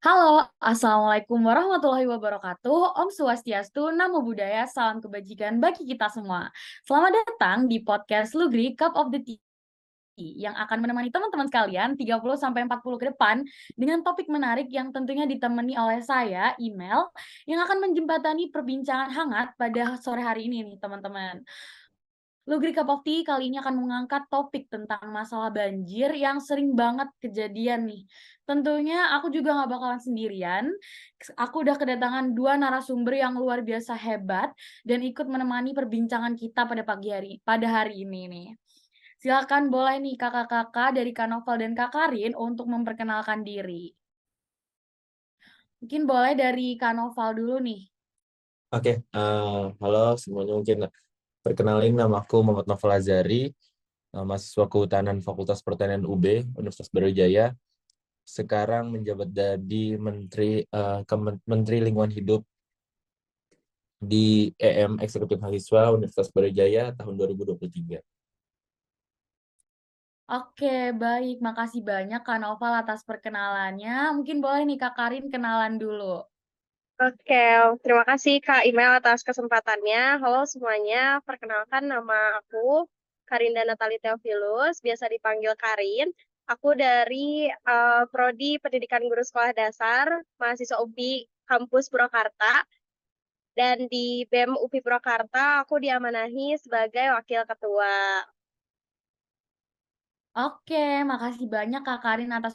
Halo, Assalamualaikum warahmatullahi wabarakatuh. Om Swastiastu, Namo Buddhaya, salam kebajikan bagi kita semua. Selamat datang di podcast Lugri Cup of the Tea yang akan menemani teman-teman sekalian 30 sampai 40 ke depan dengan topik menarik yang tentunya ditemani oleh saya, Email, yang akan menjembatani perbincangan hangat pada sore hari ini nih, teman-teman. Lugri Cup of Tea kali ini akan mengangkat topik tentang masalah banjir yang sering banget kejadian nih. Tentunya aku juga nggak bakalan sendirian. Aku udah kedatangan dua narasumber yang luar biasa hebat dan ikut menemani perbincangan kita pada hari ini nih. Silakan boleh nih kakak-kakak dari Kak Novel dan Kak Karin untuk memperkenalkan diri. Mungkin boleh dari Kak Novel dulu nih. Oke, halo semuanya. Mungkin perkenalin, nama aku Muhammad Novel Azari, mahasiswa Kehutanan Fakultas Pertanian UB Universitas Brawijaya. Sekarang menjabat jadi Menteri Lingkungan Hidup di Eksekutif Mahasiswa Universitas Brawijaya tahun 2023. Oke, baik. Makasih banyak Kak Novel atas perkenalannya. Mungkin boleh nih Kak Karin kenalan dulu. Oke, terima kasih Kak Email atas kesempatannya. Halo semuanya, perkenalkan nama aku Karinda Natali Theophilus, biasa dipanggil Karin. Aku dari Prodi Pendidikan Guru Sekolah Dasar, mahasiswa UPI Kampus Purwakarta, dan di BEM UPI Purwakarta aku diamanahi sebagai wakil ketua. Oke, makasih banyak Kak Karin atas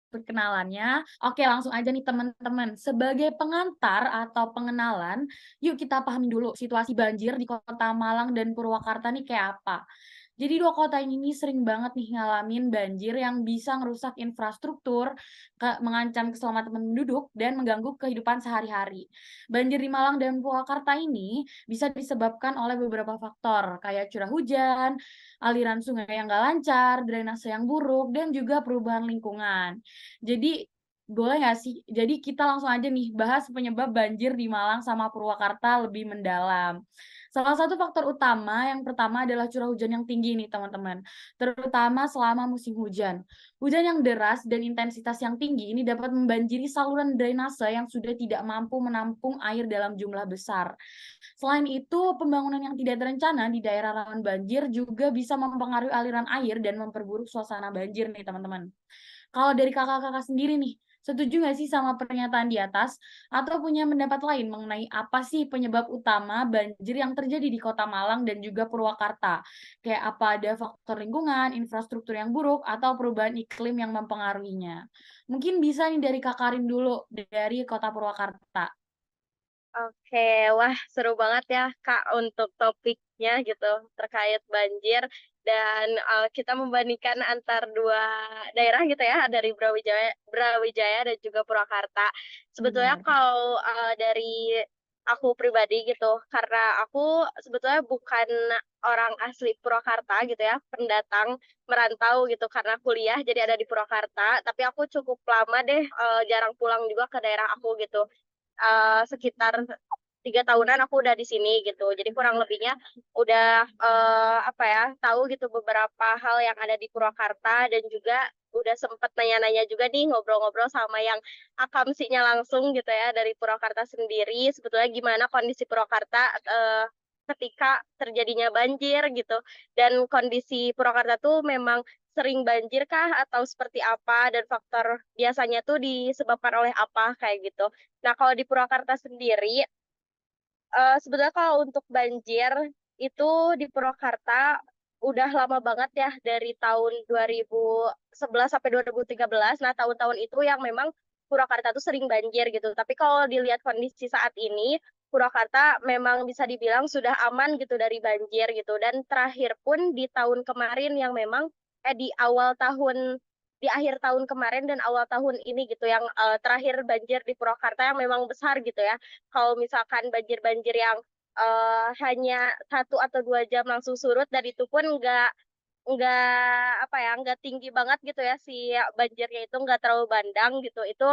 perkenalannya. Oke, langsung aja nih teman-teman. Sebagai pengantar atau pengenalan, yuk kita pahami dulu situasi banjir di Kota Malang dan Purwakarta nih kayak apa. Jadi dua kota ini nih sering banget nih ngalamin banjir yang bisa ngerusak infrastruktur, mengancam keselamatan penduduk, dan mengganggu kehidupan sehari-hari. Banjir di Malang dan Purwakarta ini bisa disebabkan oleh beberapa faktor, kayak curah hujan, aliran sungai yang nggak lancar, drainase yang buruk, dan juga perubahan lingkungan. Jadi boleh nggak sih? Jadi kita langsung aja nih bahas penyebab banjir di Malang sama Purwakarta lebih mendalam. Salah satu faktor utama yang pertama adalah curah hujan yang tinggi nih teman-teman, terutama selama musim hujan. Hujan yang deras dan intensitas yang tinggi ini dapat membanjiri saluran drainase yang sudah tidak mampu menampung air dalam jumlah besar. Selain itu, pembangunan yang tidak terencana di daerah rawan banjir juga bisa mempengaruhi aliran air dan memperburuk suasana banjir nih teman-teman. Kalau dari kakak-kakak sendiri nih, setuju nggak sih sama pernyataan di atas? Atau punya pendapat lain mengenai apa sih penyebab utama banjir yang terjadi di Kota Malang dan juga Purwakarta? Kayak apa ada faktor lingkungan, infrastruktur yang buruk, atau perubahan iklim yang mempengaruhinya? Mungkin bisa nih dari Kak Karin dulu, dari Kota Purwakarta. Oke, wah seru banget ya Kak untuk topiknya gitu terkait banjir dan kita membandingkan antar dua daerah gitu ya dari Brawijaya dan juga Purwakarta. Sebetulnya Benar. kalau dari aku pribadi gitu, karena aku sebetulnya bukan orang asli Purwakarta gitu ya, pendatang merantau gitu karena kuliah jadi ada di Purwakarta, tapi aku cukup lama deh jarang pulang juga ke daerah aku gitu sekitar 3 tahunan aku udah di sini gitu. Jadi kurang lebihnya udah apa ya tahu gitu beberapa hal yang ada di Purwakarta dan juga udah sempet nanya-nanya juga nih ngobrol-ngobrol sama yang akamsinya langsung gitu ya dari Purwakarta sendiri. Sebetulnya gimana kondisi Purwakarta ketika terjadinya banjir gitu dan kondisi Purwakarta tuh memang sering banjir kah atau seperti apa dan faktor biasanya tuh disebabkan oleh apa kayak gitu. Nah, kalau di Purwakarta sendiri, sebetulnya kalau untuk banjir itu di Purwakarta udah lama banget ya dari tahun 2011 sampai 2013. Nah, tahun-tahun itu yang memang Purwakarta tuh sering banjir gitu. Tapi kalau dilihat kondisi saat ini, Purwakarta memang bisa dibilang sudah aman gitu dari banjir gitu. Dan terakhir pun di tahun kemarin yang memang di awal tahun di akhir tahun kemarin dan awal tahun ini gitu yang terakhir banjir di Purwakarta yang memang besar gitu ya. Kalau misalkan banjir-banjir yang hanya 1 atau 2 jam langsung surut dan itu pun nggak tinggi banget gitu ya si banjirnya itu nggak terlalu bandang gitu itu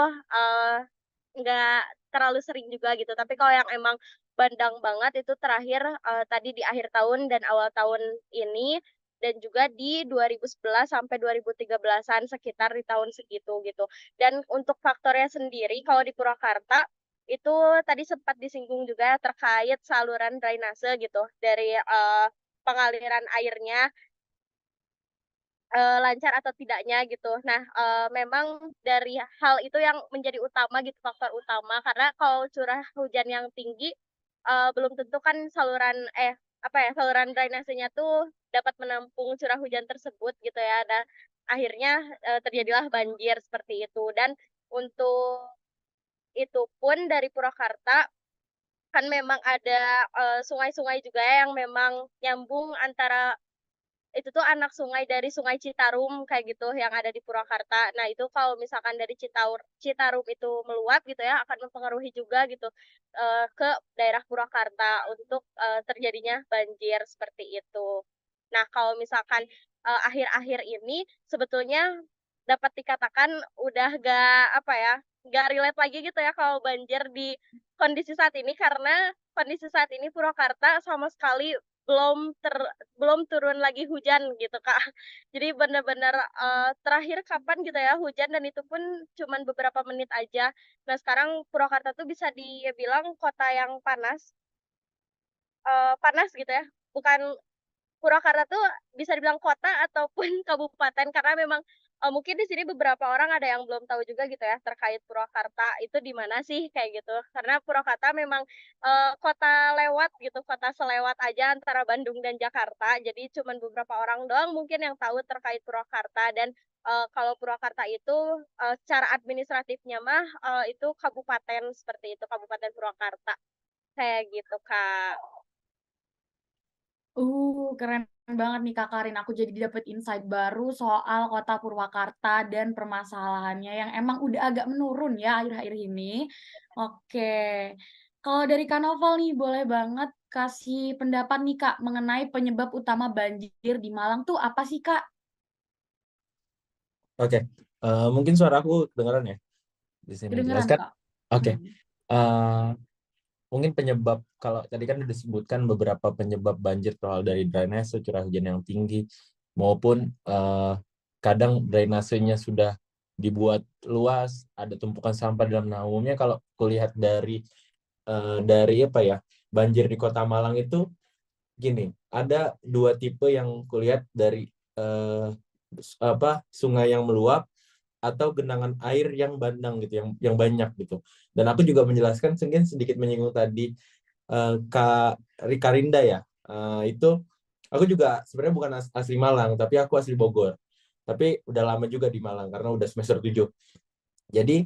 nggak terlalu sering juga gitu tapi kalau yang emang bandang banget itu terakhir tadi di akhir tahun dan awal tahun ini dan juga di 2011 sampai 2013-an sekitar di tahun segitu gitu. Dan untuk faktornya sendiri kalau di Purwakarta itu tadi sempat disinggung juga terkait saluran drainase gitu dari, pengaliran airnya lancar atau tidaknya gitu. Nah, memang dari hal itu yang menjadi utama gitu, faktor utama, karena kalau curah hujan yang tinggi, belum tentu kan saluran drainasenya tuh dapat menampung curah hujan tersebut gitu ya, dan akhirnya, terjadilah banjir seperti itu. Dan untuk itu pun dari Purwakarta, kan memang ada, sungai-sungai juga ya yang memang nyambung antara itu tuh anak sungai dari Sungai Citarum kayak gitu yang ada di Purwakarta. Nah, itu kalau misalkan dari Citarum itu meluap gitu ya, akan mempengaruhi juga gitu, ke daerah Purwakarta untuk, terjadinya banjir seperti itu. Nah, kalau misalkan, akhir-akhir ini sebetulnya dapat dikatakan udah nggak relate lagi gitu ya kalau banjir di kondisi saat ini, karena kondisi saat ini Purwakarta sama sekali belum ter belum turun lagi hujan gitu, Kak. Jadi bener-bener, terakhir kapan gitu ya hujan dan itu pun cuman beberapa menit aja. Nah, sekarang Purwakarta tuh bisa dibilang kota yang panas gitu ya, bukan Purwakarta tuh bisa dibilang kota ataupun kabupaten karena memang, mungkin di sini beberapa orang ada yang belum tahu juga gitu ya terkait Purwakarta itu di mana sih kayak gitu. Karena Purwakarta memang, kota lewat gitu, kota selewat aja antara Bandung dan Jakarta. Jadi cuman beberapa orang doang mungkin yang tahu terkait Purwakarta dan, kalau Purwakarta itu, secara administratifnya mah, itu kabupaten seperti itu, Kabupaten Purwakarta, kayak gitu, Kak. Keren banget nih Kak Karin. Aku jadi dapet insight baru soal kota Purwakarta dan permasalahannya yang emang udah agak menurun ya akhir-akhir ini. Oke. Kalau dari Kak Novel nih, boleh banget kasih pendapat nih Kak mengenai penyebab utama banjir di Malang tuh apa sih Kak? Oke, mungkin suara aku kedengaran ya di sini Kedengeran jelaskan. Kak. Oke, Hmm. eh, mungkin penyebab kalau tadi kan disebutkan beberapa penyebab banjir berawal dari drainase, curah hujan yang tinggi, maupun kadang drainasenya sudah dibuat luas, ada tumpukan sampah dalam. Nah, umumnya kalau kulihat dari apa ya, banjir di Kota Malang itu gini, ada dua tipe yang kulihat dari sungai yang meluap atau genangan air yang bandang gitu, yang banyak gitu. Dan aku juga menjelaskan sedikit menyinggung tadi Kak Rika Rinda ya. Itu aku juga sebenarnya bukan asli Malang, tapi aku asli Bogor. Tapi udah lama juga di Malang karena udah semester 7. Jadi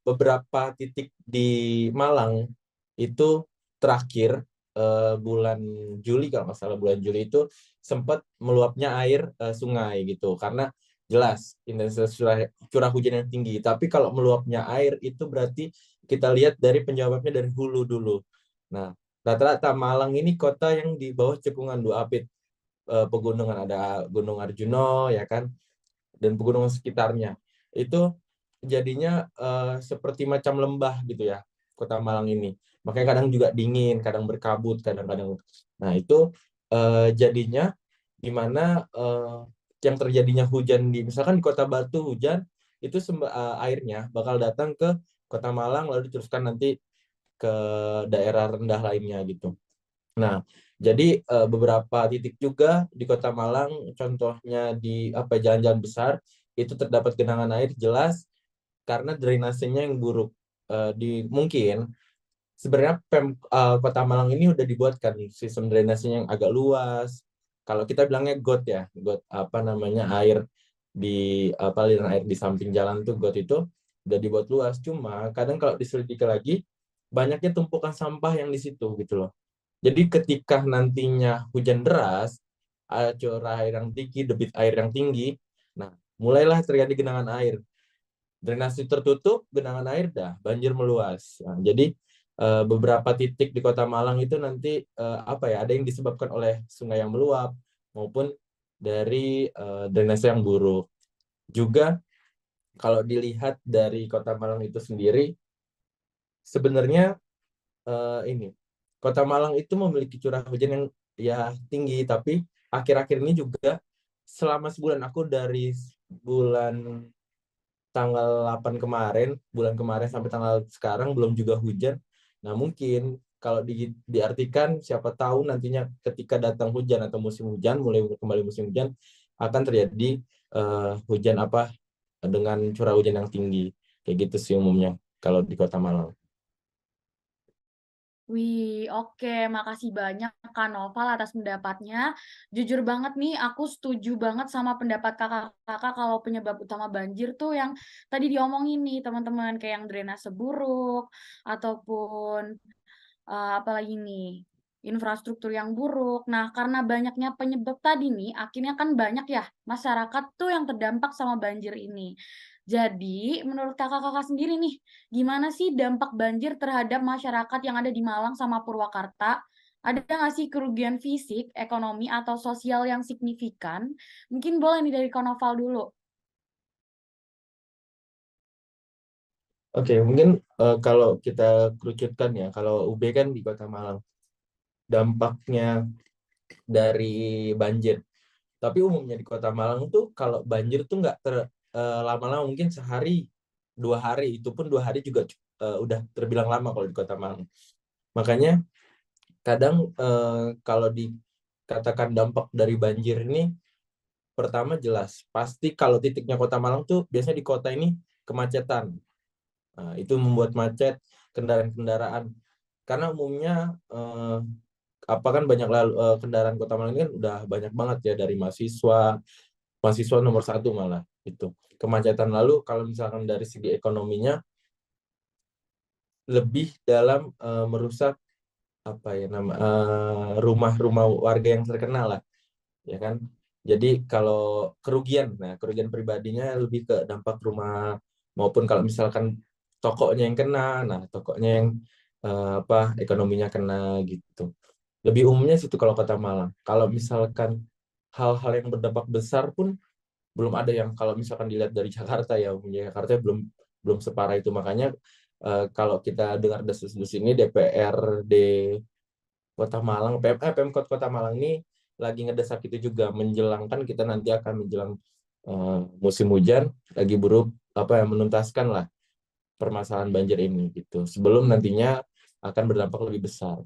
beberapa titik di Malang itu terakhir bulan Juli, kalau nggak salah bulan Juli itu sempat meluapnya air sungai gitu, karena jelas intensitas curah hujan yang tinggi. Tapi kalau meluapnya air itu berarti kita lihat dari penyebabnya dari hulu dulu. Nah, rata-rata Malang ini kota yang di bawah cekungan dua apit pegunungan, ada Gunung Arjuno ya kan, dan pegunungan sekitarnya. Itu jadinya seperti macam lembah gitu ya Kota Malang ini. Makanya kadang juga dingin, kadang berkabut, kadang-kadang. Nah, itu jadinya di mana yang terjadinya hujan misalkan di Kota Batu hujan, itu airnya bakal datang ke Kota Malang lalu diteruskan nanti ke daerah rendah lainnya gitu. Nah, jadi beberapa titik juga di Kota Malang, contohnya di jalan-jalan besar, itu terdapat genangan air jelas karena drainasenya yang buruk. Mungkin sebenarnya Kota Malang ini udah dibuatkan sistem drainasenya yang agak luas. Kalau kita bilangnya got ya, got air aliran air di samping jalan tuh, got itu udah dibuat luas. Cuma kadang kalau diselidiki lagi, banyaknya tumpukan sampah yang di situ gitu loh. Jadi ketika nantinya hujan deras, curah air yang tinggi, debit air yang tinggi, nah mulailah terjadi genangan air. Drainase tertutup, genangan air banjir meluas. Nah, jadi beberapa titik di Kota Malang itu nanti ada yang disebabkan oleh sungai yang meluap maupun dari drainase yang buruk. Juga kalau dilihat dari Kota Malang itu sendiri, sebenarnya Kota Malang itu memiliki curah hujan yang ya tinggi, tapi akhir-akhir ini juga selama sebulan, aku dari bulan tanggal 8 kemarin, bulan kemarin sampai tanggal sekarang belum juga hujan. Nah, mungkin kalau diartikan siapa tahu nantinya ketika datang hujan atau musim hujan, mulai kembali musim hujan, akan terjadi hujan apa dengan curah hujan yang tinggi. Kayak gitu sih umumnya kalau di Kota Malang. Wih, oke. Makasih banyak Kak Noval atas pendapatnya. Jujur banget nih, aku setuju banget sama pendapat kakak-kakak kalau penyebab utama banjir tuh yang tadi diomongin nih teman-teman, kayak yang drainase buruk, ataupun apalagi nih, infrastruktur yang buruk. Nah, karena banyaknya penyebab tadi nih, akhirnya kan banyak ya masyarakat tuh yang terdampak sama banjir ini. Jadi, menurut kakak-kakak sendiri nih, gimana sih dampak banjir terhadap masyarakat yang ada di Malang sama Purwakarta? Ada nggak sih kerugian fisik, ekonomi, atau sosial yang signifikan? Mungkin boleh nih dari Konoval dulu. Oke, mungkin kalau kita kerucutkan ya, kalau UB kan di Kota Malang, dampaknya dari banjir. Tapi umumnya di Kota Malang tuh kalau banjir tuh nggak lama-lama, mungkin sehari, 2 hari, itu pun 2 hari juga udah terbilang lama kalau di Kota Malang. Makanya kadang kalau dikatakan dampak dari banjir ini, pertama jelas, pasti kalau titiknya Kota Malang tuh biasanya di kota ini kemacetan. Nah, itu membuat macet kendaraan-kendaraan. Karena umumnya apa kan banyak kendaraan Kota Malang ini kan udah banyak banget ya, dari mahasiswa nomor satu malah itu kemacetan. Lalu kalau misalkan dari segi ekonominya, lebih dalam merusak apa ya rumah-rumah warga yang terkena lah, ya kan. Jadi kalau kerugian pribadinya lebih ke dampak rumah, maupun kalau misalkan tokonya yang kena, nah tokonya yang ekonominya kena gitu. Lebih umumnya situ kalau Kota Malang. Kalau misalkan hal-hal yang berdampak besar pun belum ada, yang kalau misalkan dilihat dari Jakarta ya, umumnya Jakarta belum belum separah itu. Makanya kalau kita dengar desas-desus ini, DPRD Kota Malang, Pemkot Kota Malang ini lagi ngedesak itu juga, menjelangkan kita nanti akan menjelang musim hujan, lagi buruk apa yang menuntaskan lah permasalahan banjir ini gitu, sebelum nantinya akan berdampak lebih besar.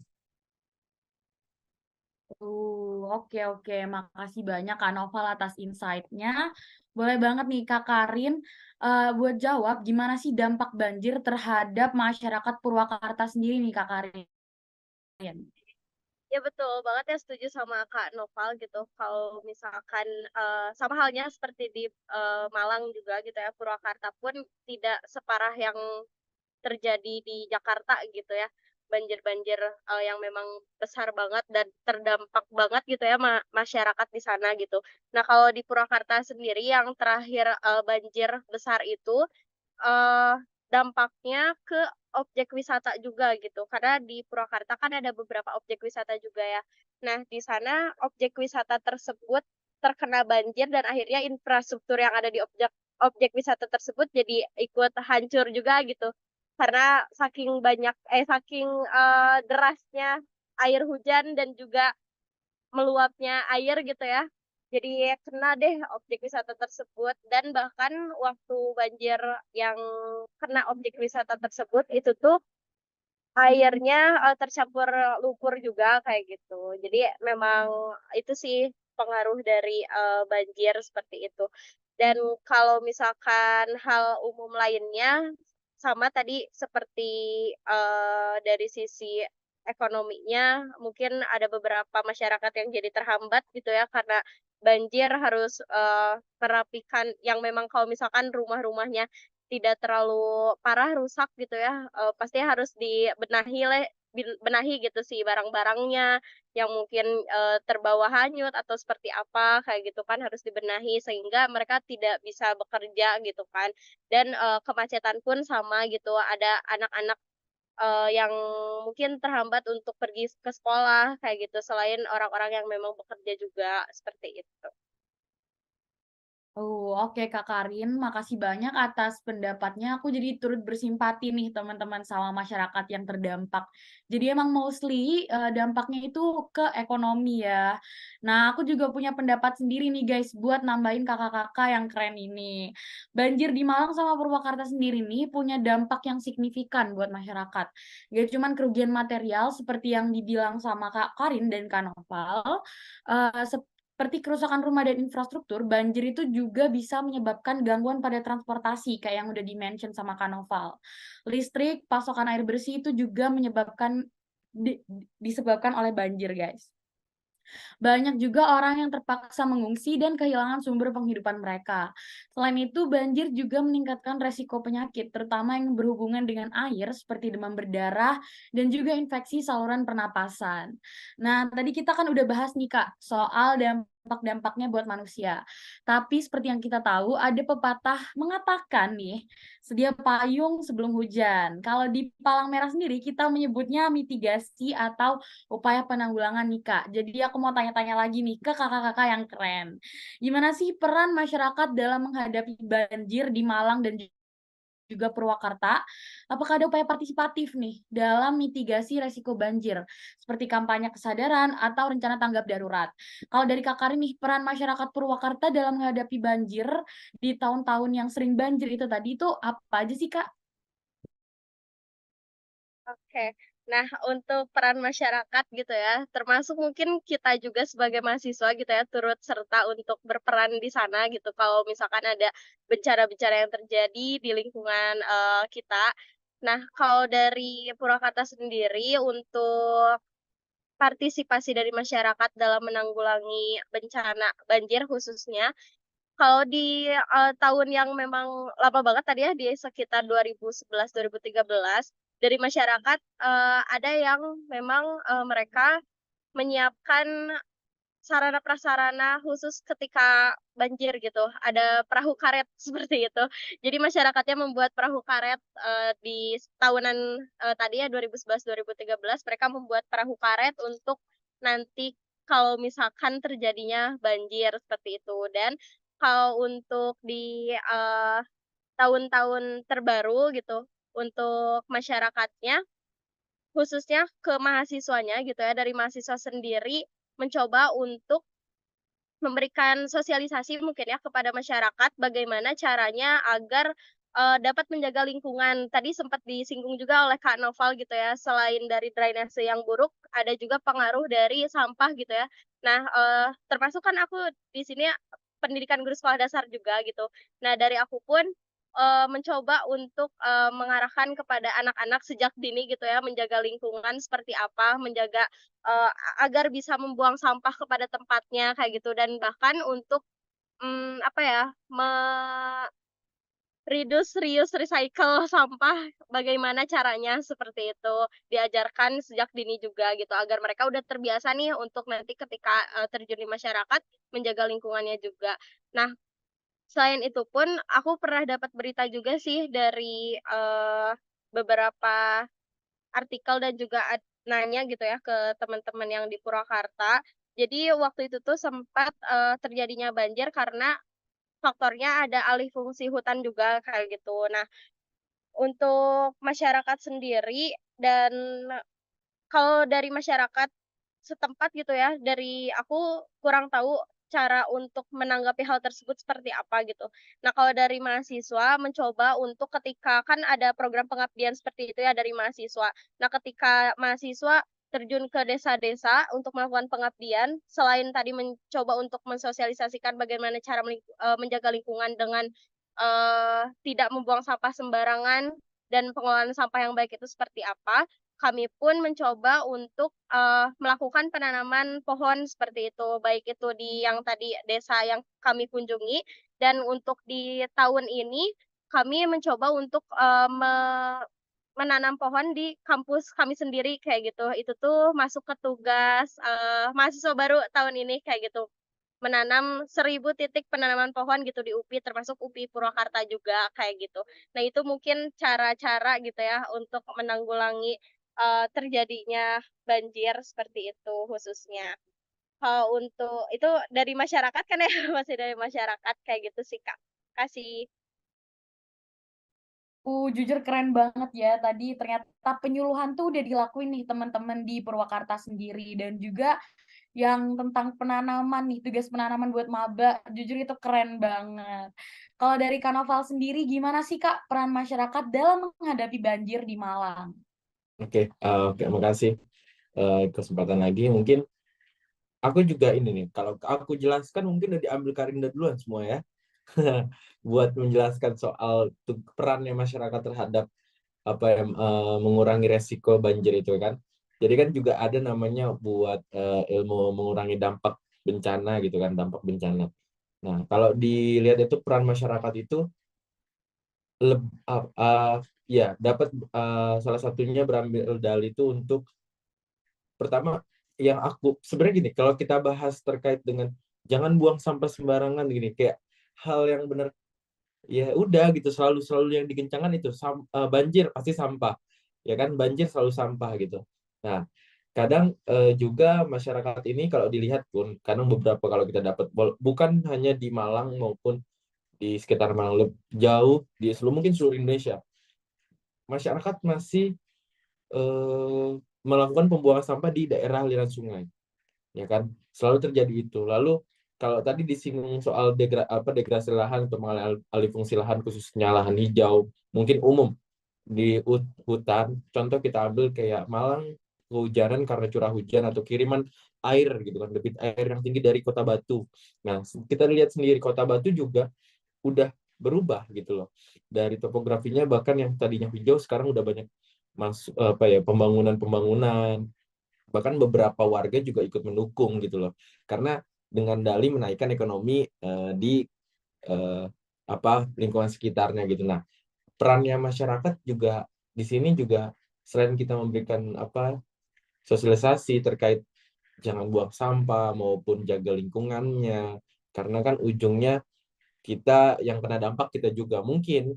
Oke oke. Makasih banyak Kak Noval atas insight-nya. Boleh banget nih Kak Karin, buat jawab gimana sih dampak banjir terhadap masyarakat Purwakarta sendiri nih Kak Karin? Ya betul banget ya, setuju sama Kak Noval gitu. Kalau misalkan sama halnya seperti di Malang juga gitu ya, Purwakarta pun tidak separah yang terjadi di Jakarta gitu ya. Banjir-banjir yang memang besar banget dan terdampak banget gitu ya masyarakat di sana gitu. Nah, kalau di Purwakarta sendiri yang terakhir banjir besar itu eh dampaknya ke objek wisata juga gitu. Karena di Purwakarta kan ada beberapa objek wisata juga ya. Nah, di sana objek wisata tersebut terkena banjir dan akhirnya infrastruktur yang ada di objek objek wisata tersebut jadi ikut hancur juga gitu. Karena saking derasnya air hujan dan juga meluapnya air gitu ya. Jadi kena deh objek wisata tersebut, dan bahkan waktu banjir yang kena objek wisata tersebut itu tuh airnya tercampur lumpur juga kayak gitu. Jadi memang itu sih pengaruh dari banjir seperti itu. Dan kalau misalkan hal umum lainnya, sama tadi seperti dari sisi ekonominya, mungkin ada beberapa masyarakat yang jadi terhambat gitu ya, karena banjir harus merapikan yang memang kalau misalkan rumah-rumahnya tidak terlalu parah rusak gitu ya, pasti harus benahi gitu sih barang-barangnya yang mungkin terbawa hanyut atau seperti apa kayak gitu kan, harus dibenahi sehingga mereka tidak bisa bekerja gitu kan. Dan kemacetan pun sama gitu, ada anak-anak yang mungkin terhambat untuk pergi ke sekolah kayak gitu, selain orang-orang yang memang bekerja juga, seperti itu. Oke Kak Karin, makasih banyak atas pendapatnya. Aku jadi turut bersimpati nih teman-teman sama masyarakat yang terdampak. Jadi emang mostly dampaknya itu ke ekonomi ya. Nah, aku juga punya pendapat sendiri nih guys buat nambahin kakak-kakak yang keren ini. Banjir di Malang sama Purwakarta sendiri nih punya dampak yang signifikan buat masyarakat. Gak cuman kerugian material seperti yang dibilang sama Kak Karin dan Kak Noval, eh, seperti kerusakan rumah dan infrastruktur, banjir itu juga bisa menyebabkan gangguan pada transportasi, kayak yang udah di-mention sama Kanoval. Listrik, pasokan air bersih itu juga disebabkan oleh banjir, guys. Banyak juga orang yang terpaksa mengungsi dan kehilangan sumber penghidupan mereka. Selain itu, banjir juga meningkatkan resiko penyakit, terutama yang berhubungan dengan air seperti demam berdarah dan juga infeksi saluran pernapasan. Nah, tadi kita kan udah bahas nih Kak, soal dampak-dampaknya buat manusia. Tapi seperti yang kita tahu, ada pepatah mengatakan nih, sedia payung sebelum hujan. Kalau di Palang Merah sendiri, kita menyebutnya mitigasi atau upaya penanggulangan nih Kak. Jadi aku mau tanya-tanya lagi nih ke kakak-kakak yang keren. Gimana sih peran masyarakat dalam menghadapi banjir di Malang dan juga Purwakarta? Apakah ada upaya partisipatif nih dalam mitigasi resiko banjir, seperti kampanye kesadaran atau rencana tanggap darurat? Kalau dari Kak Karin nih, peran masyarakat Purwakarta dalam menghadapi banjir di tahun-tahun yang sering banjir itu tadi itu apa aja sih Kak? Oke. Nah, untuk peran masyarakat gitu ya, termasuk mungkin kita juga sebagai mahasiswa gitu ya, turut serta untuk berperan di sana gitu. Kalau misalkan ada bencana-bencana yang terjadi di lingkungan kita. Nah, kalau dari Purwakarta sendiri untuk partisipasi dari masyarakat dalam menanggulangi bencana banjir khususnya, kalau di tahun yang memang lama banget tadi ya, di sekitar 2011, 2013, dari masyarakat, ada yang memang, mereka menyiapkan sarana prasarana khusus ketika banjir gitu, ada perahu karet seperti itu. Jadi masyarakatnya membuat perahu karet, di tahunan, tadi ya 2011, 2013 mereka membuat perahu karet untuk nanti kalau misalkan terjadinya banjir seperti itu. Dan kalau untuk di, tahun-tahun terbaru gitu, untuk masyarakatnya, khususnya ke mahasiswanya gitu ya, dari mahasiswa sendiri mencoba untuk memberikan sosialisasi mungkin ya kepada masyarakat bagaimana caranya agar, dapat menjaga lingkungan. Tadi sempat disinggung juga oleh Kak Noval gitu ya, selain dari drainase yang buruk, ada juga pengaruh dari sampah gitu ya. Nah, termasuk kan aku di sini pendidikan guru sekolah dasar juga gitu. Nah, dari aku pun, mencoba untuk, mengarahkan kepada anak-anak sejak dini gitu ya, menjaga lingkungan seperti apa, menjaga agar bisa membuang sampah kepada tempatnya kayak gitu dan bahkan untuk, apa ya, reduce, reuse, recycle sampah bagaimana caranya seperti itu. Diajarkan sejak dini juga gitu agar mereka udah terbiasa nih untuk nanti ketika, terjun di masyarakat menjaga lingkungannya juga. Nah, selain itu pun aku pernah dapat berita juga sih dari, beberapa artikel dan juga nanya gitu ya ke teman-teman yang di Purwakarta. Jadi waktu itu tuh sempat, terjadinya banjir karena faktornya ada alih fungsi hutan juga kayak gitu. Nah, untuk masyarakat sendiri dan kalau dari masyarakat setempat gitu ya, dari aku kurang tahu cara untuk menanggapi hal tersebut seperti apa gitu. Nah, kalau dari mahasiswa mencoba untuk ketika kan ada program pengabdian seperti itu ya dari mahasiswa. Nah, ketika mahasiswa terjun ke desa-desa untuk melakukan pengabdian, selain tadi mencoba untuk mensosialisasikan bagaimana cara menjaga lingkungan dengan, tidak membuang sampah sembarangan dan pengelolaan sampah yang baik itu seperti apa, kami pun mencoba untuk, melakukan penanaman pohon seperti itu, baik itu di yang tadi desa yang kami kunjungi dan untuk di tahun ini kami mencoba untuk, menanam pohon di kampus kami sendiri kayak gitu. Itu tuh masuk ke tugas, mahasiswa baru tahun ini kayak gitu. Menanam 1.000 titik penanaman pohon gitu di UPI, termasuk UPI Purwakarta juga, kayak gitu. Nah, itu mungkin cara-cara gitu ya untuk menanggulangi, terjadinya banjir seperti itu khususnya. Kalau untuk itu dari masyarakat kan ya, masih dari masyarakat kayak gitu sih, Kak. Kasih Jujur keren banget ya tadi ternyata penyuluhan tuh udah dilakuin nih teman-teman di Purwakarta sendiri dan juga yang tentang penanaman nih, tugas penanaman buat maba, jujur itu keren banget. Kalau dari Kak sendiri gimana sih Kak peran masyarakat dalam menghadapi banjir di Malang? Oke, makasih kesempatan lagi. Mungkin aku juga ini nih, kalau aku jelaskan mungkin udah diambil Karinda duluan semua ya. Buat menjelaskan soal perannya masyarakat terhadap mengurangi resiko banjir itu kan. Jadi kan juga ada namanya buat ilmu mengurangi dampak bencana gitu kan, dampak bencana. Nah, kalau dilihat itu peran masyarakat itu ya dapat salah satunya berambil dalih itu untuk pertama yang aku sebenarnya gini, kalau kita bahas terkait dengan jangan buang sampah sembarangan gini, kayak hal yang benar ya udah gitu selalu yang dikencangkan itu banjir pasti sampah ya kan, banjir selalu sampah gitu. Nah kadang juga masyarakat ini kalau dilihat pun kadang beberapa kalau kita dapat bukan hanya di Malang maupun di sekitar Malang, jauh di seluruh mungkin seluruh Indonesia masyarakat masih melakukan pembuangan sampah di daerah aliran sungai ya kan, selalu terjadi itu. Lalu kalau tadi disinggung soal degradasi lahan atau alih fungsi lahan khususnya lahan hijau mungkin umum di hutan, contoh kita ambil kayak Malang kehujanan karena curah hujan atau kiriman air gitu kan, debit air yang tinggi dari Kota Batu. Nah kita lihat sendiri Kota Batu juga udah berubah gitu loh, dari topografinya bahkan yang tadinya hijau sekarang udah banyak masuk pembangunan, bahkan beberapa warga juga ikut mendukung gitu loh, karena dengan dalih menaikkan ekonomi di eh, lingkungan sekitarnya gitu. Nah perannya masyarakat juga di sini juga selain kita memberikan sosialisasi terkait jangan buang sampah maupun jaga lingkungannya, karena kan ujungnya kita yang kena dampak kita juga, mungkin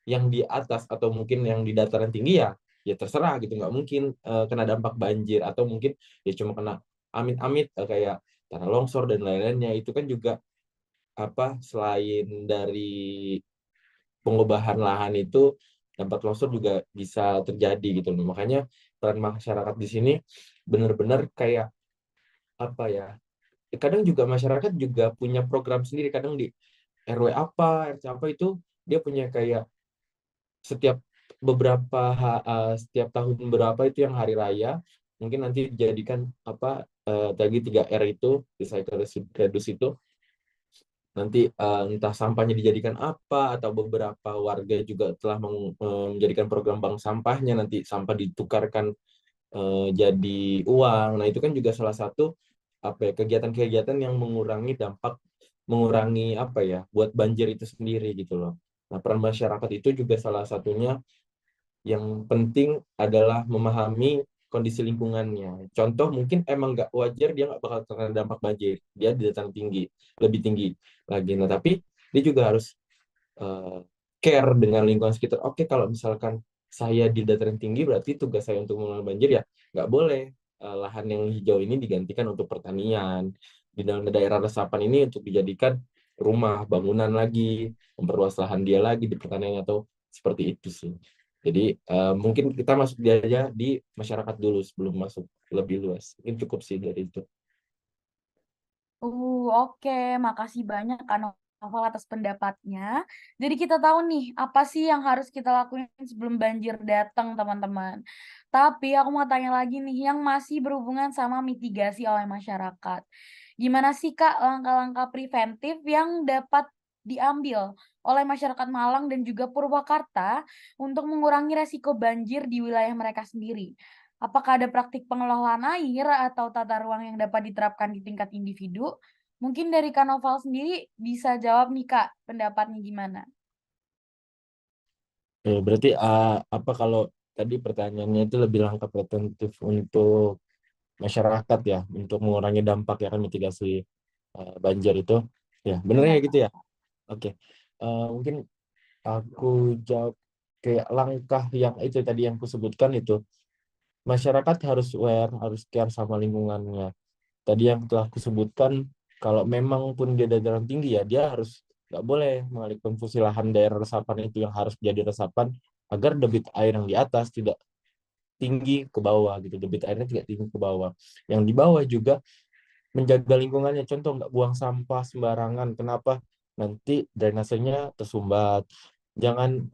yang di atas atau mungkin yang di dataran tinggi ya terserah gitu, nggak mungkin kena dampak banjir atau mungkin ya cuma kena amit-amit kayak tanah longsor dan lain-lainnya. Itu kan juga selain dari pengubahan lahan itu dampak longsor juga bisa terjadi gitu loh. Makanya peran masyarakat di sini benar-benar kayak kadang juga masyarakat juga punya program sendiri, kadang di RW RT apa itu dia punya kayak setiap setiap tahun berapa itu yang hari raya mungkin nanti dijadikan tadi 3R itu recycle, reduce itu nanti entah sampahnya dijadikan apa, atau beberapa warga juga telah menjadikan program bank sampahnya, nanti sampah ditukarkan jadi uang. Nah itu kan juga salah satu kegiatan-kegiatan yang mengurangi buat banjir itu sendiri gitu loh. Nah peran masyarakat itu juga salah satunya yang penting adalah memahami kondisi lingkungannya. Contoh mungkin emang nggak wajar dia nggak bakal terkena dampak banjir, dia di dataran tinggi, lebih tinggi lagi. Nah tapi dia juga harus eh, care dengan lingkungan sekitar. Oke, kalau misalkan saya di dataran tinggi berarti tugas saya untuk mengelola banjir ya nggak boleh lahan yang hijau ini digantikan untuk pertanian, di dalam daerah resapan ini untuk dijadikan rumah, bangunan lagi, memperluas lahan dia lagi di pertanian atau seperti itu sih. Jadi mungkin kita masuk dia aja di masyarakat dulu sebelum masuk lebih luas. Mungkin cukup sih dari itu. Oke, makasih banyak Kak Novel atas pendapatnya. Jadi kita tahu nih, apa sih yang harus kita lakuin sebelum banjir datang, teman-teman. Tapi aku mau tanya lagi nih, yang masih berhubungan sama mitigasi oleh masyarakat. Gimana sih Kak langkah-langkah preventif yang dapat diambil oleh masyarakat Malang dan juga Purwakarta untuk mengurangi resiko banjir di wilayah mereka sendiri? Apakah ada praktik pengelolaan air atau tata ruang yang dapat diterapkan di tingkat individu? Mungkin dari Kak Noval sendiri bisa jawab nih Kak, pendapatnya gimana? Berarti kalau tadi pertanyaannya itu lebih langkah preventif untuk masyarakat ya, untuk mengurangi dampak ya kan, mitigasi banjir itu ya benernya Iya. gitu ya. Oke. Mungkin aku jawab kayak langkah yang itu tadi yang kusebutkan itu, masyarakat harus aware, harus care sama lingkungannya. tadi yang telah aku sebutkan, kalau memang pun dia dataran tinggi ya dia harus nggak boleh mengalihkan fungsi lahan daerah resapan itu yang harus jadi resapan agar debit air yang di atas tidak tinggi ke bawah gitu, debit airnya tidak tinggi ke bawah. Yang di bawah juga menjaga lingkungannya, contoh nggak buang sampah sembarangan. Kenapa? Nanti drainasenya tersumbat. Jangan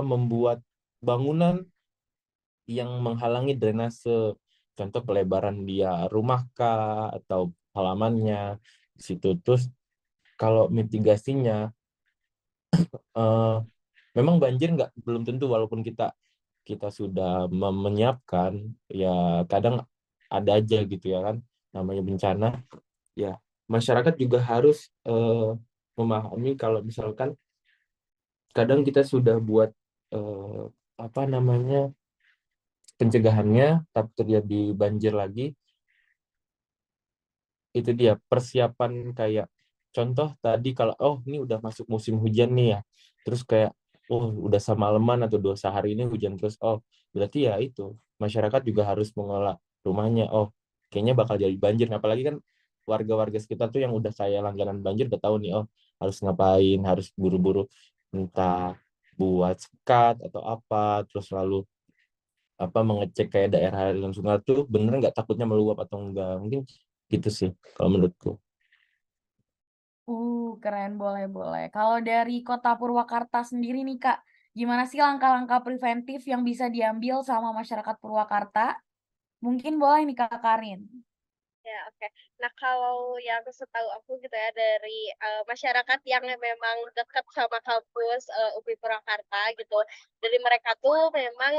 membuat bangunan yang menghalangi drainase, contoh pelebaran dia rumah kah atau halamannya di situ. Terus kalau mitigasinya, eh, memang banjir nggak belum tentu, walaupun kita kita sudah menyiapkan, ya kadang ada aja gitu ya kan, namanya bencana ya. Masyarakat juga harus memahami kalau misalkan kadang kita sudah buat eh, apa namanya pencegahannya, tapi terjadi banjir lagi. Itu dia persiapan, kayak contoh tadi, kalau ini udah masuk musim hujan nih ya, terus kayak udah semalaman atau 2 sehari ini hujan terus, berarti ya itu masyarakat juga harus mengelola rumahnya. Kayaknya bakal jadi banjir. Apalagi kan warga-warga sekitar tuh yang udah kayak langganan banjir udah tahu nih, harus ngapain, harus buru-buru entah buat sekat atau apa, terus lalu mengecek kayak daerah aliran sungai tuh bener nggak, takutnya meluap atau enggak. Mungkin gitu sih kalau menurutku. Keren, boleh. Kalau dari Kota Purwakarta sendiri nih Kak, gimana sih langkah-langkah preventif yang bisa diambil sama masyarakat Purwakarta? Mungkin boleh nih Kak Karin. Ya, oke. Nah, kalau yang setahu aku gitu ya dari masyarakat yang memang dekat sama kampus UPI Purwakarta gitu, dari mereka tuh memang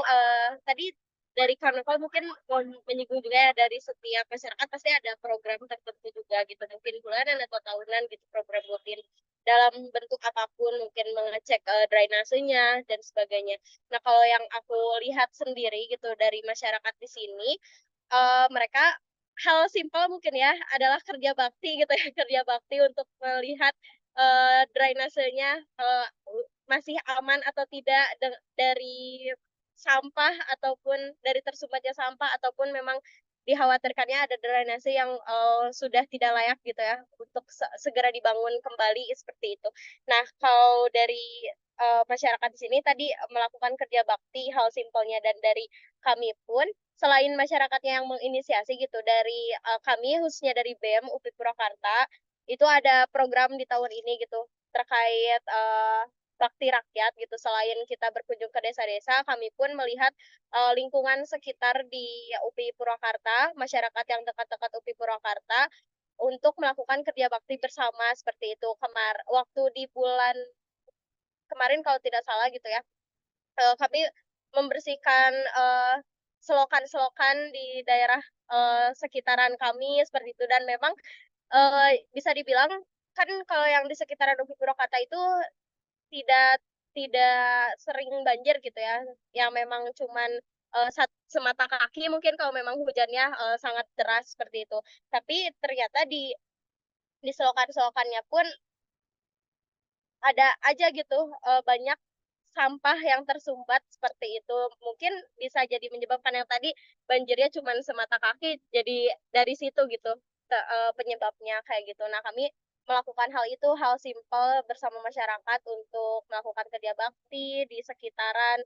tadi dari Karnaval mungkin mau menyinggung juga ya, dari setiap masyarakat pasti ada program tertentu juga gitu, mungkin bulanan atau tahunan gitu, program rutin dalam bentuk apapun, mungkin mengecek drainasenya dan sebagainya. Nah, kalau yang aku lihat sendiri gitu dari masyarakat di sini, mereka hal simpel mungkin ya adalah kerja bakti gitu ya, kerja bakti untuk melihat drainasenya masih aman atau tidak dari sampah ataupun dari tersumbatnya sampah, ataupun memang dikhawatirkannya ada drainase yang sudah tidak layak gitu ya untuk segera dibangun kembali seperti itu. Nah, kalau dari masyarakat di sini tadi melakukan kerja bakti hal simpelnya, dan dari kami pun selain masyarakatnya yang menginisiasi gitu, dari kami khususnya dari BEM UPI Purwakarta itu ada program di tahun ini gitu terkait bakti rakyat gitu. Selain kita berkunjung ke desa-desa, kami pun melihat lingkungan sekitar di UPI Purwakarta, masyarakat yang dekat-dekat UPI Purwakarta untuk melakukan kerja bakti bersama seperti itu. Waktu di bulan kemarin kalau tidak salah gitu ya, kami membersihkan selokan-selokan di daerah sekitaran kami seperti itu. Dan memang bisa dibilang kan kalau yang di sekitaran UPI Purwakarta itu tidak tidak sering banjir gitu ya, yang memang cuman semata kaki mungkin kalau memang hujannya sangat deras seperti itu. Tapi ternyata di selokan-selokannya pun ada aja gitu banyak sampah yang tersumbat seperti itu. Mungkin bisa jadi menyebabkan yang tadi banjirnya cuma semata kaki, jadi dari situ gitu penyebabnya kayak gitu. Nah, kami melakukan hal itu, hal simpel bersama masyarakat untuk melakukan kerja bakti di sekitaran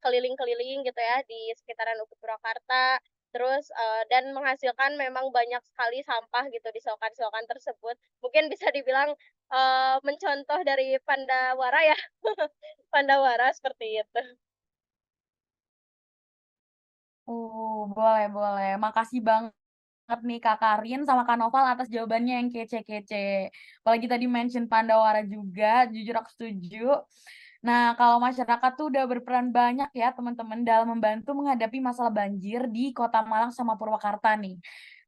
keliling-keliling gitu ya, di sekitaran UPI Purwakarta. Terus dan menghasilkan memang banyak sekali sampah gitu di selokan-selokan tersebut. Mungkin bisa dibilang mencontoh dari Pandawara ya. Pandawara seperti itu. Boleh. Makasih banget nih Kak Karin sama Kak Noval atas jawabannya yang kece-kece. Apalagi tadi mention Pandawara juga, jujur aku setuju. Nah, kalau masyarakat tuh udah berperan banyak ya teman-teman dalam membantu menghadapi masalah banjir di Kota Malang sama Purwakarta nih.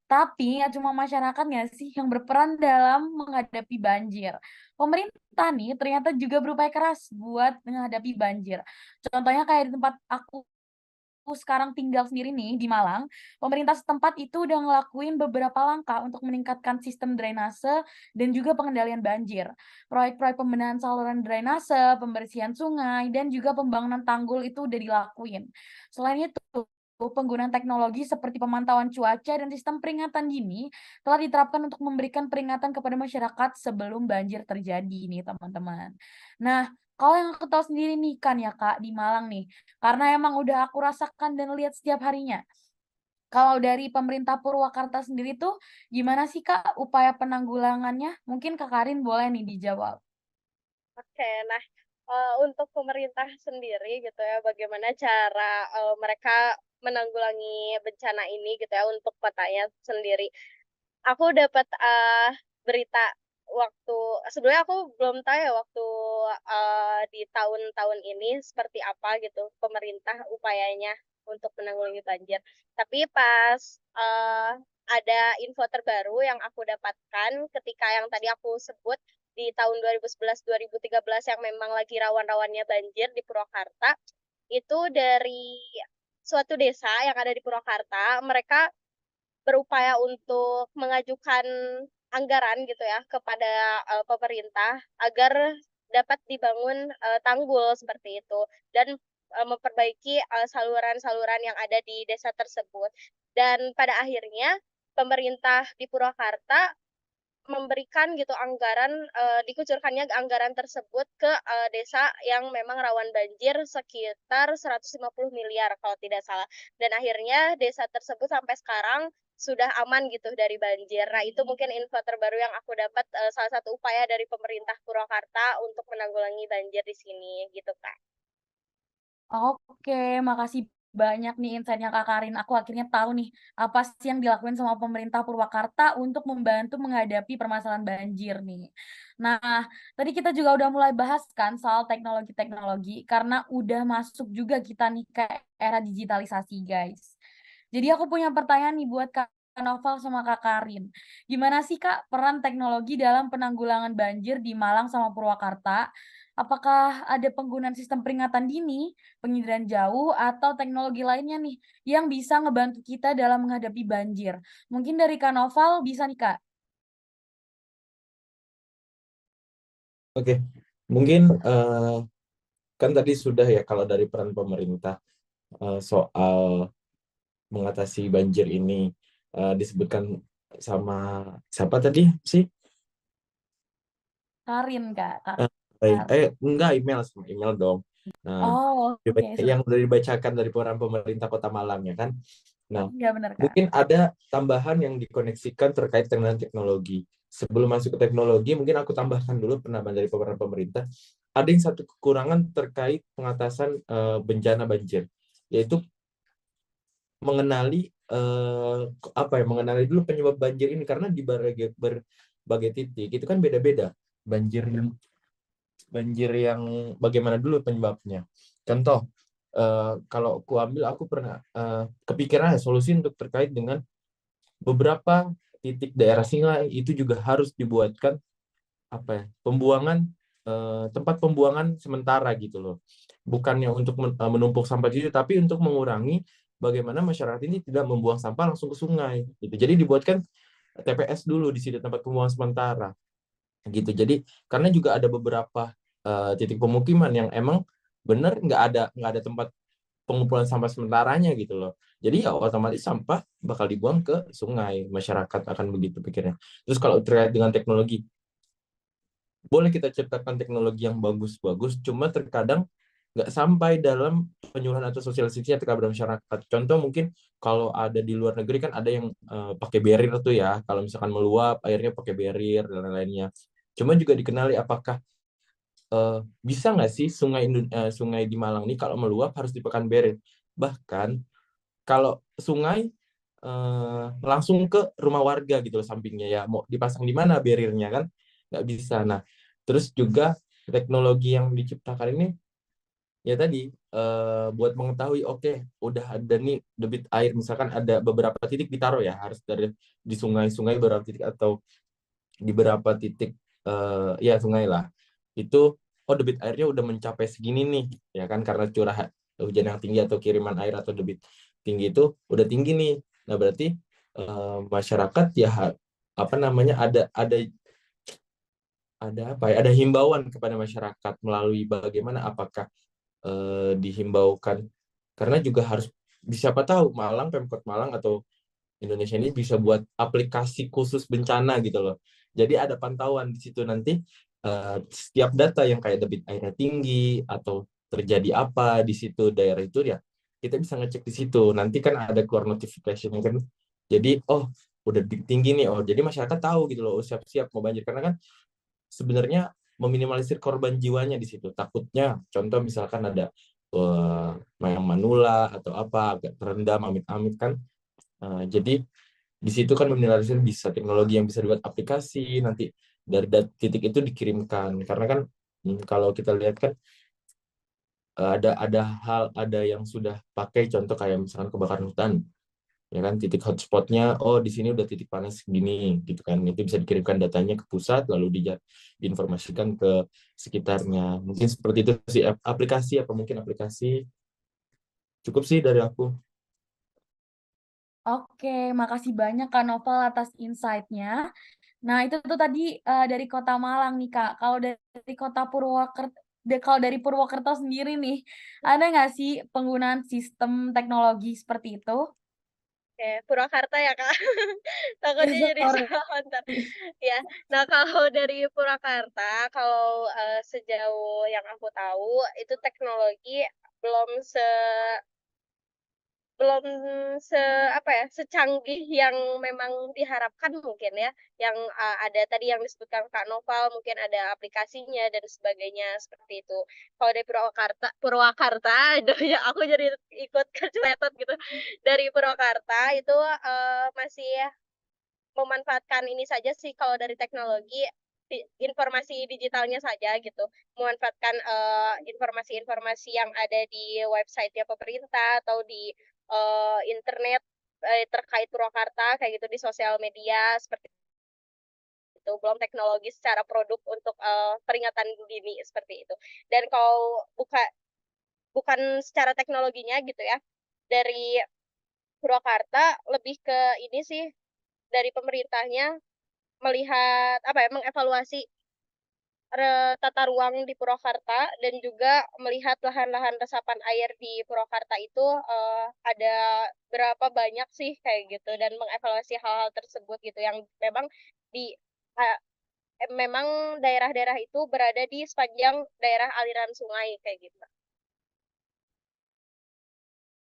Tapi nggak cuma masyarakat nggak sih yang berperan dalam menghadapi banjir. Pemerintah nih ternyata juga berupaya keras buat menghadapi banjir. Contohnya kayak di tempat aku sekarang tinggal sendiri nih di Malang, pemerintah setempat itu udah ngelakuin beberapa langkah untuk meningkatkan sistem drainase dan juga pengendalian banjir. Proyek-proyek pembenahan saluran drainase, pembersihan sungai, dan juga pembangunan tanggul itu udah dilakuin. Selain itu, penggunaan teknologi seperti pemantauan cuaca dan sistem peringatan dini telah diterapkan untuk memberikan peringatan kepada masyarakat sebelum banjir terjadi nih teman-teman. Nah, kalau yang aku tahu sendiri nih kan ya Kak di Malang nih, karena emang udah aku rasakan dan lihat setiap harinya. Kalau dari pemerintah Purwakarta sendiri tuh gimana sih Kak upaya penanggulangannya? Mungkin Kak Karin boleh nih dijawab. Oke, nah, untuk pemerintah sendiri gitu ya, bagaimana cara, mereka menanggulangi bencana ini gitu ya, untuk kotanya sendiri. Aku dapat, berita waktu sebelumnya aku belum tahu ya waktu, di tahun-tahun ini seperti apa gitu pemerintah upayanya untuk menanggulangi banjir. Tapi pas, ada info terbaru yang aku dapatkan ketika yang tadi aku sebut di tahun 2011, 2013 yang memang lagi rawan-rawannya banjir di Purwakarta, itu dari suatu desa yang ada di Purwakarta, mereka berupaya untuk mengajukan anggaran gitu ya kepada, pemerintah agar dapat dibangun, tanggul seperti itu dan, memperbaiki, saluran-saluran yang ada di desa tersebut. Dan pada akhirnya pemerintah di Purwakarta memberikan gitu anggaran, dikucurkannya anggaran tersebut ke, desa yang memang rawan banjir sekitar 150 miliar kalau tidak salah. Dan akhirnya desa tersebut sampai sekarang sudah aman gitu dari banjir. Nah, itu mungkin info terbaru yang aku dapat, salah satu upaya dari pemerintah Purwakarta untuk menanggulangi banjir di sini, gitu, Kak. Oke, makasih banyak nih insight-nya Kak Karin. Aku akhirnya tahu nih, apa sih yang dilakuin sama pemerintah Purwakarta untuk membantu menghadapi permasalahan banjir nih. Nah, tadi kita juga udah mulai bahas kan soal teknologi-teknologi, karena udah masuk juga kita nih ke era digitalisasi, guys. Jadi aku punya pertanyaan nih buat Kak Noval sama Kak Karin. Gimana sih Kak peran teknologi dalam penanggulangan banjir di Malang sama Purwakarta? Apakah ada penggunaan sistem peringatan dini, penginderaan jauh, atau teknologi lainnya nih yang bisa ngebantu kita dalam menghadapi banjir? Mungkin dari Kak Noval bisa nih Kak. Oke, mungkin kan tadi sudah ya kalau dari peran pemerintah soal mengatasi banjir ini disebutkan sama siapa tadi sih? Karin Kak. Kak Baik, Karin. enggak email sama email dong. Nah, Oh, oke. yang udah dibacakan dari peran pemerintah Kota Malang ya kan. Nah, Iya benar Kak. mungkin ada tambahan yang dikoneksikan terkait dengan teknologi. Sebelum masuk ke teknologi, mungkin aku tambahkan dulu penambahan dari peran pemerintah. Ada yang satu kekurangan terkait pengatasan bencana banjir, yaitu mengenali mengenali dulu penyebab banjir ini karena di berbagai titik itu kan beda-beda banjir yang bagaimana dulu penyebabnya. Contoh, kalau aku pernah kepikiran solusi untuk terkait dengan beberapa titik daerah Singai itu juga harus dibuatkan pembuangan tempat pembuangan sementara gitu loh. Bukannya untuk menumpuk sampah di situ, tapi untuk mengurangi bagaimana masyarakat ini tidak membuang sampah langsung ke sungai gitu. Jadi dibuatkan TPS dulu di situ tempat pembuangan sementara gitu. Jadi karena juga ada beberapa titik pemukiman yang emang benar nggak ada tempat pengumpulan sampah sementaranya gitu loh. Jadi ya otomatis sampah bakal dibuang ke sungai, masyarakat akan begitu pikirnya. Terus kalau terkait dengan teknologi, boleh kita ciptakan teknologi yang bagus-bagus, cuma terkadang nggak sampai dalam penyuluhan atau sosialisasinya kepada masyarakat. Contoh mungkin kalau ada di luar negeri kan ada yang pakai barrier tuh ya, kalau misalkan meluap airnya pakai barrier dan lain-lainnya. Cuma juga dikenali apakah bisa nggak sih sungai di Malang ini kalau meluap harus dipakai barrier. Bahkan kalau sungai langsung ke rumah warga gitu loh sampingnya ya, mau dipasang di mana barriernya kan nggak bisa. Nah, terus juga teknologi yang diciptakan ini ya tadi buat mengetahui oke, udah ada nih debit air, misalkan ada beberapa titik ditaruh ya, harus dari di sungai-sungai beberapa titik atau di beberapa titik ya sungai lah itu, oh debit airnya udah mencapai segini nih ya kan, karena curah hujan yang tinggi atau kiriman air atau debit tinggi itu udah tinggi nih. Nah berarti masyarakat ya ada himbauan kepada masyarakat melalui bagaimana, apakah dihimbaukan karena juga harus siapa tahu Pemkot Malang atau Indonesia ini bisa buat aplikasi khusus bencana gitu loh. Jadi ada pantauan di situ nanti setiap data yang kayak debit airnya tinggi atau terjadi apa di situ daerah itu ya kita bisa ngecek di situ. Nanti kan ada keluar notification kan. Jadi udah tinggi nih, jadi masyarakat tahu gitu loh, siap-siap mau banjir karena kan sebenarnya meminimalisir korban jiwanya di situ. Takutnya contoh misalkan ada yang manula atau apa agak terendam amit-amit kan. Jadi di situ kan meminimalisir bisa teknologi yang bisa dibuat aplikasi nanti dari titik itu dikirimkan karena kan kalau kita lihat kan ada yang sudah pakai contoh kayak misalkan kebakaran hutan ya kan titik hotspotnya di sini udah titik panas gini gitu kan itu bisa dikirimkan datanya ke pusat lalu diinformasikan ke sekitarnya mungkin seperti itu sih aplikasi cukup sih dari aku. Oke, makasih banyak Kak Novel atas insight-nya. Nah, itu tuh tadi dari Kota Malang nih Kak. Kalau dari Purwokerto sendiri nih, ada nggak sih penggunaan sistem teknologi seperti itu? Oke, Purwakarta ya Kak. Ya, Takutnya jadi sorry. salah ntar. Ya, nah kalau dari Purwakarta, kalau sejauh yang aku tahu itu teknologi belum se belum se apa ya secanggih yang memang diharapkan mungkin ya yang ada tadi yang disebutkan Kak Noval mungkin ada aplikasinya dan sebagainya seperti itu. Kalau dari Purwakarta aduh ya aku jadi ikut keceletot gitu dari Purwakarta itu masih memanfaatkan ini saja sih kalau dari teknologi informasi digitalnya saja gitu memanfaatkan informasi-informasi yang ada di website-nya pemerintah atau di internet terkait Purwakarta kayak gitu di sosial media seperti itu belum teknologi secara produk untuk peringatan dini seperti itu dan kalau bukan secara teknologinya gitu ya dari Purwakarta lebih ke ini sih dari pemerintahnya melihat apa ya mengevaluasi tata ruang di Purwakarta dan juga melihat lahan-lahan resapan air di Purwakarta itu ada berapa banyak sih kayak gitu dan mengevaluasi hal-hal tersebut gitu yang memang di uh, memang daerah-daerah itu berada di sepanjang daerah aliran sungai kayak gitu.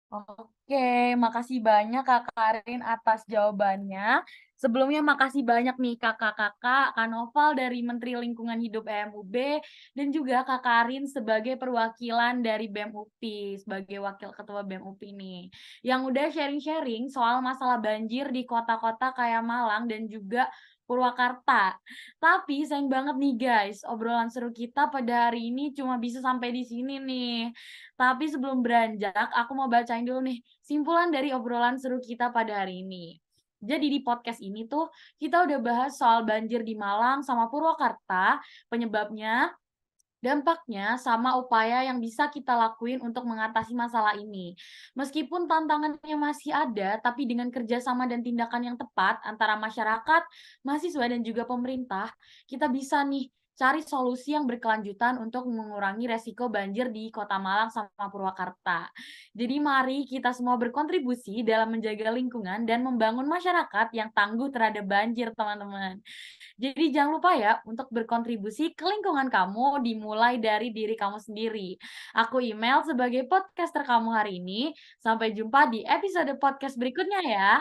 Oke, makasih banyak Kak Karin atas jawabannya. Sebelumnya makasih banyak nih kakak-kakak, Kak Noval dari Menteri Lingkungan Hidup EMUB, dan juga Kak Karin sebagai perwakilan dari BEM UPI, sebagai wakil ketua BEM UPI nih. Yang udah sharing-sharing soal masalah banjir di kota-kota kayak Malang dan juga Purwakarta. Tapi sayang banget nih guys, obrolan seru kita pada hari ini cuma bisa sampai di sini nih. Tapi sebelum beranjak, aku mau bacain dulu nih simpulan dari obrolan seru kita pada hari ini. Jadi di podcast ini tuh kita udah bahas soal banjir di Malang sama Purwakarta, penyebabnya, dampaknya, sama upaya yang bisa kita lakuin untuk mengatasi masalah ini. Meskipun tantangannya masih ada, tapi dengan kerjasama dan tindakan yang tepat antara masyarakat, mahasiswa, dan juga pemerintah, kita bisa nih cari solusi yang berkelanjutan untuk mengurangi resiko banjir di Kota Malang sama Purwakarta. Jadi mari kita semua berkontribusi dalam menjaga lingkungan dan membangun masyarakat yang tangguh terhadap banjir, teman-teman. Jadi jangan lupa ya untuk berkontribusi ke lingkungan kamu dimulai dari diri kamu sendiri. Aku email sebagai podcaster kamu hari ini. Sampai jumpa di episode podcast berikutnya ya.